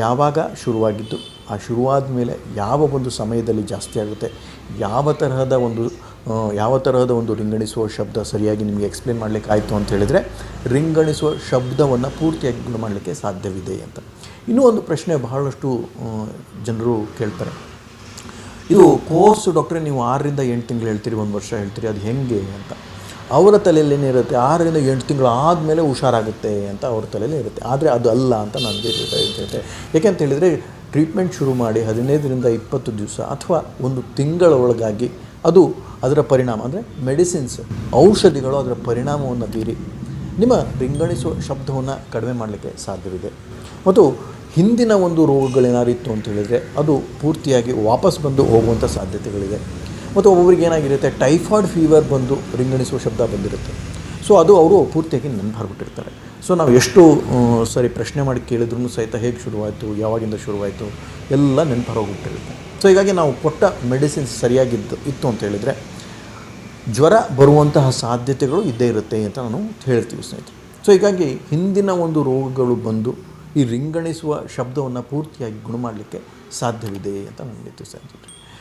ಯಾವಾಗ ಶುರುವಾಗಿದ್ದು, ಆ ಶುರುವಾದ ಮೇಲೆ ಯಾವ ಒಂದು ಸಮಯದಲ್ಲಿ ಜಾಸ್ತಿ ಆಗುತ್ತೆ, ಯಾವ ತರಹದ ಒಂದು ರಿಂಗಣಿಸುವ ಶಬ್ದ ಸರಿಯಾಗಿ ನಿಮಗೆ ಎಕ್ಸ್ಪ್ಲೇನ್ ಮಾಡಲಿಕ್ಕೆ ಆಯಿತು ಅಂತ ಹೇಳಿದರೆ, ರಿಂಗಣಿಸುವ ಶಬ್ದವನ್ನು ಪೂರ್ತಿಯಾಗಿ ಗುಣ ಮಾಡಲಿಕ್ಕೆ ಸಾಧ್ಯವಿದೆ ಅಂತ. ಇನ್ನೂ ಒಂದು ಪ್ರಶ್ನೆ ಬಹಳಷ್ಟು ಜನರು ಕೇಳ್ತಾರೆ, ಇದು ಕೋರ್ಸು ಡಾಕ್ಟ್ರೇ ನೀವು 6ರಿಂದ 8 ತಿಂಗಳು ಹೇಳ್ತೀರಿ, 1 ವರ್ಷ ಹೇಳ್ತೀರಿ, ಅದು ಹೆಂಗೆ ಅಂತ. ಅವರ ತಲೆಯಲ್ಲಿ ಏನಿರುತ್ತೆ, 6ರಿಂದ 8 ತಿಂಗಳು ಆದಮೇಲೆ ಹುಷಾರಾಗುತ್ತೆ ಅಂತ ಅವ್ರ ತಲೆಯಲ್ಲೇ ಇರುತ್ತೆ. ಆದರೆ ಅದು ಅಲ್ಲ ಅಂತ ನಾನು ಹೇಳ್ತೇನೆ. ಯಾಕೆಂತ ಹೇಳಿದರೆ, ಟ್ರೀಟ್ಮೆಂಟ್ ಶುರು ಮಾಡಿ 15ರಿಂದ 20 ದಿವಸ ಅಥವಾ 1 ತಿಂಗಳ ಒಳಗಾಗಿ ಅದರ ಪರಿಣಾಮ ಅಂದರೆ ಮೆಡಿಸಿನ್ಸ್, ಔಷಧಿಗಳು ಅದರ ಪರಿಣಾಮವನ್ನು ಬೀರಿ ನಿಮ್ಮ ರಿಂಗಣಿಸುವ ಶಬ್ದವನ್ನು ಕಡಿಮೆ ಮಾಡಲಿಕ್ಕೆ ಸಾಧ್ಯವಿದೆ. ಮತ್ತು ಹಿಂದಿನ ಒಂದು ರೋಗಗಳೇನಾದ್ರು ಇತ್ತು ಅಂತ ಹೇಳಿದರೆ ಅದು ಪೂರ್ತಿಯಾಗಿ ವಾಪಸ್ ಬಂದು ಹೋಗುವಂಥ ಸಾಧ್ಯತೆಗಳಿದೆ. ಮತ್ತು ಒಬ್ಬೊಬ್ರಿಗೆ ಏನಾಗಿರುತ್ತೆ, ಟೈಫಾಯ್ಡ್ ಫೀವರ್ ಬಂದು ರಿಂಗಣಿಸುವ ಶಬ್ದ ಬಂದಿರುತ್ತೆ. ಸೊ ಅದು ಅವರು ಪೂರ್ತಿಯಾಗಿ ನೆನಪಾಗ್ಬಿಟ್ಟಿರ್ತಾರೆ. ಸೊ ನಾವು ಎಷ್ಟು ಸರಿ ಪ್ರಶ್ನೆ ಮಾಡಿ ಕೇಳಿದ್ರೂ ಸಹಿತ ಹೇಗೆ ಶುರುವಾಯಿತು, ಯಾವಾಗಿಂದ ಶುರುವಾಯಿತು ಎಲ್ಲ ನೆನಪಾಗೋಗ್ಬಿಟ್ಟಿರುತ್ತೆ. ಸೊ ಹೀಗಾಗಿ ನಾವು ಕೊಟ್ಟ ಮೆಡಿಸಿನ್ಸ್ ಇತ್ತು ಅಂತ ಹೇಳಿದರೆ ಜ್ವರ ಬರುವಂತಹ ಸಾಧ್ಯತೆಗಳು ಇದ್ದೇ ಇರುತ್ತೆ ಅಂತ ನಾನು ಹೇಳ್ತೀವಿ ಸ್ನೇಹಿತರೆ. ಸೊ ಹೀಗಾಗಿ ಹಿಂದಿನ ಒಂದು ರೋಗಗಳು ಬಂದು ಈ ರಿಂಗಣಿಸುವ ಶಬ್ದವನ್ನು ಪೂರ್ತಿಯಾಗಿ ಗುಣ ಮಾಡಲಿಕ್ಕೆ ಸಾಧ್ಯವಿದೆ ಅಂತ ನಾನು ಹೇಳ್ತೀವಿ ಸ್ನೇಹಿತರೆ.